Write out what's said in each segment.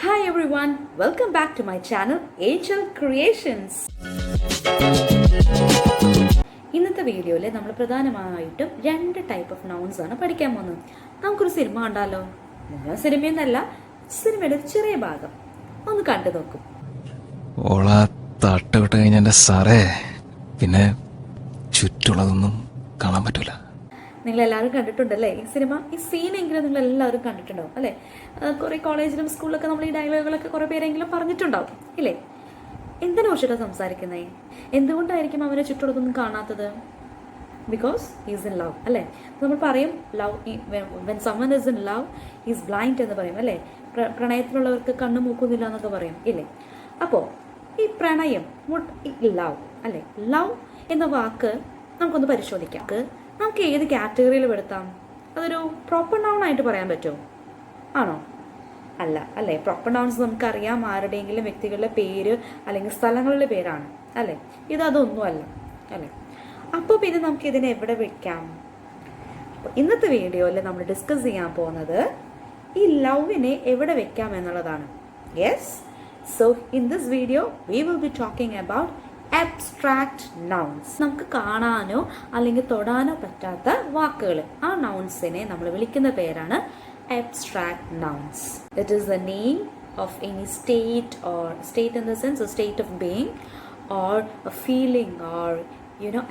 Hi everyone, welcome back to my channel Angel Creations. ഇന്നത്തെ വീഡിയോയിൽ നമ്മൾ പ്രധാനമായിട്ടും രണ്ട് ടൈപ്പ് ഓഫ് നൗൺസ് ആണ് പഠിക്കാൻ പോകുന്നത്. നമുക്കൊരു സിനിമ കണ്ടാലോ? മുഴുവൻ സിനിമയെന്നല്ല, സിനിമയുടെ ഒരു ചെറിയ ഭാഗം ഒന്ന് കണ്ടു നോക്കും. ഓളാ തട്ടുവിട്ട് കഴിഞ്ഞ സാറേ, പിന്നെ ചുറ്റുള്ളതൊന്നും കാണാൻ പറ്റൂല. നിങ്ങളെല്ലാവരും കണ്ടിട്ടുണ്ടല്ലേ ഈ സിനിമ? ഈ സീനെങ്കിലും നിങ്ങളെല്ലാവരും കണ്ടിട്ടുണ്ടാവും അല്ലേ? കുറേ കോളേജിലും സ്കൂളിലൊക്കെ നമ്മൾ ഈ ഡയലോഗുകളൊക്കെ കുറേ പേരെങ്കിലും പറഞ്ഞിട്ടുണ്ടാവും ഇല്ലേ? എന്തിനാ ഓഷിട്ടാ സംസാരിക്കുന്നേ? എന്തുകൊണ്ടായിരിക്കും അവരെ ചുറ്റുള്ളതൊന്നും കാണാത്തത്? ബിക്കോസ് ഈസ് ഇൻ ലവ് അല്ലേ? നമ്മൾ പറയും love, when someone is in love is blind എന്ന് പറയും അല്ലേ? പ്രണയത്തിലുള്ളവർക്ക് കണ്ണു മൂക്കുന്നില്ല എന്നൊക്കെ പറയും ഇല്ലേ? അപ്പോൾ ഈ പ്രണയം, ലവ് അല്ലേ? ലവ് എന്ന വാക്ക് നമുക്കൊന്ന് പരിശോധിക്കാം. നമുക്ക് ഏത് കാറ്റഗറിയിൽ പെടുത്താം? അതൊരു പ്രോപ്പർ നൗൺ ആയിട്ട് പറയാൻ പറ്റുമോ? ആണോ? അല്ല അല്ലേ? പ്രോപ്പർ നൗൺസ് നമുക്കറിയാം, ആരുടെയെങ്കിലും വ്യക്തികളുടെ പേര് അല്ലെങ്കിൽ സ്ഥലങ്ങളുടെ പേരാണ് അല്ലേ? ഇതൊന്നും അല്ല അല്ലേ? അപ്പോൾ പിന്നെ നമുക്ക് ഇതിനെ എവിടെ വെക്കാം? ഇന്നത്തെ വീഡിയോയിൽ നമ്മൾ ഡിസ്കസ് ചെയ്യാൻ പോകുന്നത് ഈ ലവിനെ എവിടെ വെക്കാം എന്നുള്ളതാണ്. Yes, so in this video V will B talking about abstract nouns. നമുക്ക് കാണാനോ അല്ലെങ്കിൽ തൊടാനോ പറ്റാത്ത വാക്കുകൾ, ആ നൗൺസിനെ നമ്മൾ വിളിക്കുന്ന പേരാണ് abstract nouns. It is the name of any state, or state in the sense a state of being or a feeling, or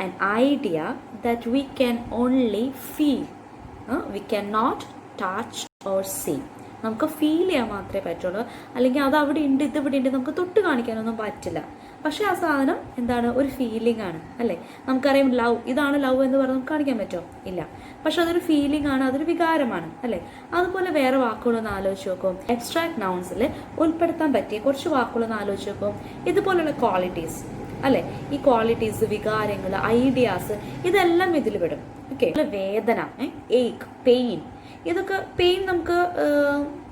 an idea that we can only feel. We cannot touch or see. നമുക്ക് feel ചെയ്യാൻ മാത്രമേ പറ്റുള്ളൂ, അല്ലെങ്കിൽ അത് അവിടെ ഉണ്ട് ഇത് ഇവിടെ ഉണ്ട്, നമുക്ക് തൊട്ട് കാണിക്കാനൊന്നും പറ്റില്ല. പക്ഷെ ആ സാധനം എന്താണ്? ഒരു ഫീലിംഗ് ആണ് അല്ലേ? നമുക്കറിയാം ലവ്, ഇതാണ് ലവ് എന്ന് പറഞ്ഞ് നമുക്ക് കാണിക്കാൻ പറ്റുമോ? ഇല്ല. പക്ഷെ അതൊരു ഫീലിംഗ് ആണ്, അതൊരു വികാരമാണ് അല്ലേ? അതുപോലെ വേറെ വാക്കുകളൊന്ന് ആലോചിച്ച് നോക്കും. അബ്സ്ട്രാക്ട് നൗൺസിൽ ഉൾപ്പെടുത്താൻ പറ്റിയ കുറച്ച് വാക്കുകളൊന്ന് ആലോചിച്ച് നോക്കും. ഇതുപോലുള്ള ക്വാളിറ്റീസ് അല്ലേ? ഈ ക്വാളിറ്റീസ്, വികാരങ്ങൾ, ഐഡിയാസ്, ഇതെല്ലാം ഇതിൽ വിടും. ഓക്കെ. വേദന, ഏക്ക്, പെയിൻ, ഇതൊക്കെ പെയിൻ നമുക്ക്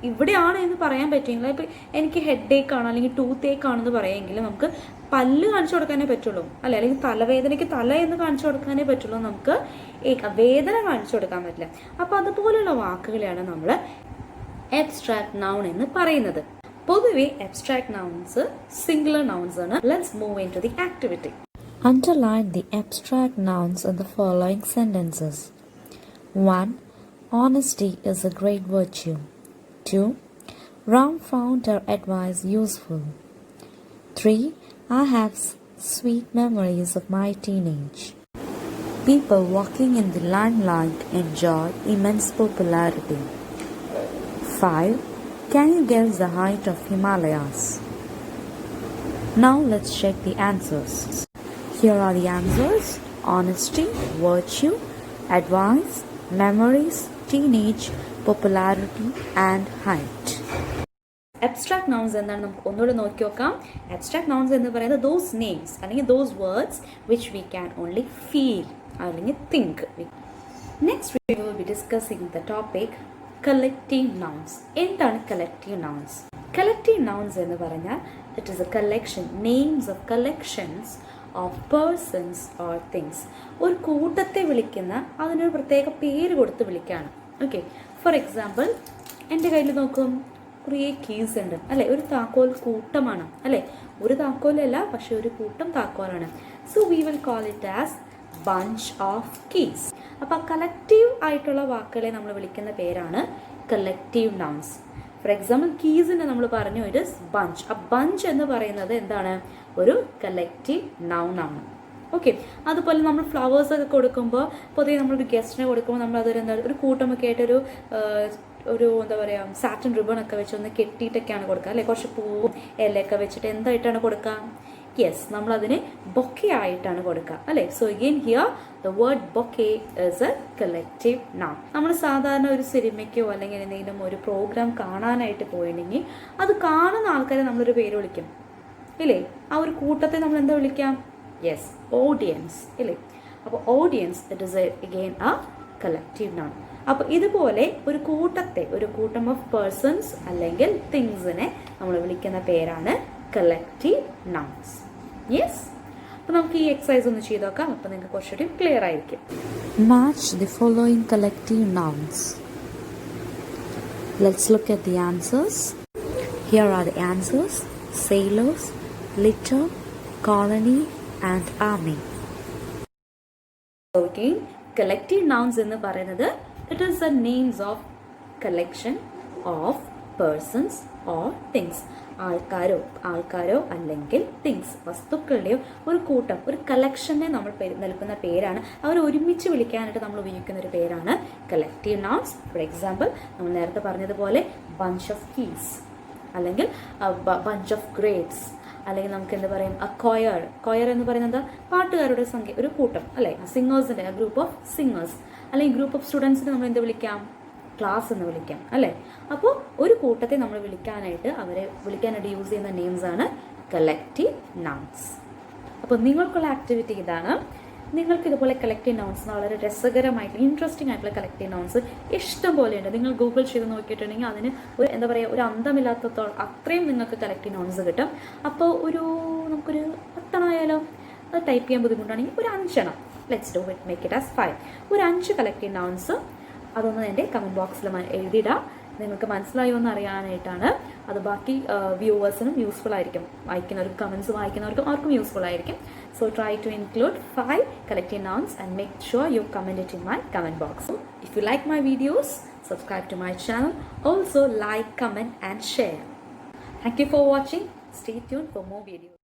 ഇവിടെയാണ് എന്ന് പറയാൻ പറ്റില്ല. ഇപ്പം എനിക്ക് ഹെഡ് ഏക്ക് ആണ് അല്ലെങ്കിൽ ടൂത്ത് ഏക്ക് ആണെന്ന് പറയുമെങ്കിൽ നമുക്ക് പല്ല് കാണിച്ചു കൊടുക്കാനേ പറ്റുള്ളൂ അല്ലേ? അല്ലെങ്കിൽ തലവേദനയ്ക്ക് തല എന്ന് കാണിച്ചു കൊടുക്കാനേ പറ്റുള്ളൂ, നമുക്ക് വേദന കാണിച്ചു കൊടുക്കാൻ പറ്റില്ല. അപ്പം അതുപോലെയുള്ള വാക്കുകളെയാണ് നമ്മൾ അബ്സ്ട്രാക്ട് നൗൺ എന്ന് പറയുന്നത്. പൊതുവെ അബ്സ്ട്രാക്ട് നൗൺസ് സിംഗുലർ നൗൺസ് ആണ്. Let's move into the activity. Underline the abstract nouns in the following sentences. 1. Honesty is a great virtue. 2. Ram found her advice useful. 3. I have sweet memories of my teenage. People walking in the limelight enjoy immense popularity. 5. Can you guess the height of Himalayas? Now let's check the answers. Here are the answers: honesty, virtue, advice, memories, teenage, popularity and height. Abstract nouns എന്താണ് നമുക്ക് ഒന്നുകൂടെ നോക്കി നോക്കാം. Abstract nouns എന്ന് പറയുന്നത് those names അല്ലെങ്കിൽ those words which we can only feel അല്ലെങ്കിൽ think. Next we will be discussing the topic collective nouns. എന്താണ് കളക്റ്റീവ് നൗൺസ്? കളക്റ്റീവ് നൗൺസ് എന്ന് പറഞ്ഞാൽ it is a collection, names of collections of persons or things. ഒരു കൂട്ടത്തെ വിളിക്കുന്ന, അതിനൊരു പ്രത്യേക പേര് കൊടുത്ത് വിളിക്കുകയാണ്. ഓക്കെ. ഫോർ എക്സാമ്പിൾ, എൻ്റെ കയ്യിൽ നോക്കും കുറേ കീസ് ഉണ്ട് അല്ലേ? ഒരു താക്കോൽ കൂട്ടമാണ് അല്ലേ? ഒരു താക്കോലല്ല, പക്ഷെ ഒരു കൂട്ടം താക്കോലാണ്. So we will call it as bunch of keys. അപ്പോൾ കളക്റ്റീവ് ആയിട്ടുള്ള വാക്കുകളെ നമ്മൾ വിളിക്കുന്ന പേരാണ് കളക്റ്റീവ് നൗൺസ്. ഫോർ എക്സാമ്പിൾ, കീസിനെ നമ്മൾ പറഞ്ഞു ഇറ്റ് ഇസ് ബഞ്ച്. ആ ബഞ്ച് എന്ന് പറയുന്നത് എന്താണ്? ഒരു കളക്റ്റീവ് നൗൺ ആണ്. ഓക്കെ. അതുപോലെ നമ്മൾ ഫ്ലവേഴ്സ് ഒക്കെ കൊടുക്കുമ്പോൾ, പൊതുവെ നമ്മളൊരു ഗസ്റ്റിനെ കൊടുക്കുമ്പോൾ നമ്മൾ അതൊരു ഒരു കൂട്ടമൊക്കെ ആയിട്ടൊരു എന്താ പറയുക, സാറ്റൻ റിബണൊക്കെ വെച്ച് ഒന്ന് കെട്ടിയിട്ടൊക്കെയാണ് കൊടുക്കുക അല്ലെ? കുറച്ച് പൂവും ഇലയൊക്കെ വെച്ചിട്ട് എന്തായിട്ടാണ് കൊടുക്കുക? യെസ്, നമ്മളതിനെ ബൊക്കെ ആയിട്ടാണ് കൊടുക്കുക അല്ലേ? So again here the word bouquet is A collective noun. നമ്മൾ സാധാരണ ഒരു സിനിമയ്ക്കോ അല്ലെങ്കിൽ എന്തെങ്കിലും ഒരു പ്രോഗ്രാം കാണാനായിട്ട് പോയിട്ടുണ്ടെങ്കിൽ അത് കാണുന്ന ആൾക്കാരെ നമ്മളൊരു പേര് വിളിക്കും ഇല്ലേ? ആ ഒരു കൂട്ടത്തെ നമ്മൾ എന്താ വിളിക്കാം? യെസ്, ഓഡിയൻസ് ഇല്ലേ? അപ്പോൾ audience it is again A collective noun. അപ്പോൾ ഇതുപോലെ ഒരു കൂട്ടത്തെ, ഒരു കൂട്ടം ഓഫ് പേഴ്സൺസ് അല്ലെങ്കിൽ തിങ്സിനെ നമ്മൾ വിളിക്കുന്ന പേരാണ് കളക്റ്റീവ് നൗൺസ്. യെസ്, അപ്പോൾ നമുക്ക് ഈ എക്സസൈസ് ഒന്ന് ചെയ്ത് നോക്കാം. അപ്പോൾ നിങ്ങൾക്ക് കുറച്ചുകൂടി ക്ലിയർ ആയിരിക്കും. Match the following collective nouns. Let's look at the answers. Here are the answers: sailors, litter, colony, and army. Okay, collective nouns എന്ന് പറയുന്നത് it is the names of collection of persons or things. ആൾക്കാരോ അല്ലെങ്കിൽ things, വസ്തുക്കളുടെയോ ഒരു കൂട്ടം, ഒരു കളക്ഷനെ നമ്മൾ നൽകുന്ന പേരാണ്. അവർ ഒരുമിച്ച് വിളിക്കാനായിട്ട് നമ്മൾ ഉപയോഗിക്കുന്ന ഒരു പേരാണ് കളക്റ്റീവ് നൗൺസ്. ഫോർ എക്സാമ്പിൾ, നമ്മൾ നേരത്തെ പറഞ്ഞതുപോലെ ബഞ്ച് ഓഫ് കീസ്, അല്ലെങ്കിൽ ബഞ്ച് ഓഫ് ഗ്രേപ്സ്, അല്ലെങ്കിൽ നമുക്ക് എന്താ പറയും കൊയർ എന്ന് പറയുന്നത് പാട്ടുകാരുടെ സംഖ്യ, ഒരു കൂട്ടം അല്ലെ, സിംഗേഴ്സിന്റെ ഗ്രൂപ്പ് ഓഫ് സിംഗേഴ്സ്. അല്ലെങ്കിൽ ഗ്രൂപ്പ് ഓഫ് സ്റ്റുഡൻസിനെ നമ്മൾ എന്ത് വിളിക്കാം? ക്ലാസ് എന്ന് വിളിക്കാം അല്ലേ. അപ്പോൾ ഒരു കൂട്ടത്തെ നമ്മൾ അവരെ വിളിക്കാനായിട്ട് യൂസ് ചെയ്യുന്ന നെയിംസ് ആണ് കളക്റ്റീവ് നൗൺസ്. അപ്പോൾ നിങ്ങൾക്കുള്ള ആക്ടിവിറ്റി ഇതാണ്. നിങ്ങൾക്ക് ഇതുപോലെ കളക്റ്റീവ് നൗൺസ് വളരെ രസകരമായിട്ട് ഇൻട്രസ്റ്റിംഗ് ആയിട്ടുള്ള കളക്റ്റീവ് നൗൺസ് ഇഷ്ടം പോലെയുണ്ട്. നിങ്ങൾ ഗൂഗിൾ ചെയ്ത് നോക്കിയിട്ടുണ്ടെങ്കിൽ അതിന് ഒരു അന്തമില്ലാത്തത്തോളം അത്രയും നിങ്ങൾക്ക് കളക്റ്റീവ് നൗൺസ് കിട്ടും. അപ്പോൾ നമുക്കൊരു 10 ആയാലോ? അത് ടൈപ്പ് ചെയ്യാൻ ബുദ്ധിമുട്ടാണെങ്കിൽ ഒരു 5 let's do it, make it as 5. ഒരു 5 കളക്റ്റീവ് നൗൺസ് അതൊന്ന് എൻ്റെ കമൻറ്റ് ബോക്സിൽ എഴുതിയിടാം. നിങ്ങൾക്ക് മനസ്സിലായോ എന്ന് അറിയാനായിട്ടാണ്. അത് ബാക്കി വ്യൂവേഴ്സിനും യൂസ്ഫുൾ ആയിരിക്കും, കമൻസ് വായിക്കുന്നവർക്കും അവർക്കും യൂസ്ഫുൾ ആയിരിക്കും. So try to include 5 collective nouns and make sure you comment it in my comment box. So if you like my videos, subscribe to my channel. Also like, comment and share. Thank you for watching. Stay tuned for more videos.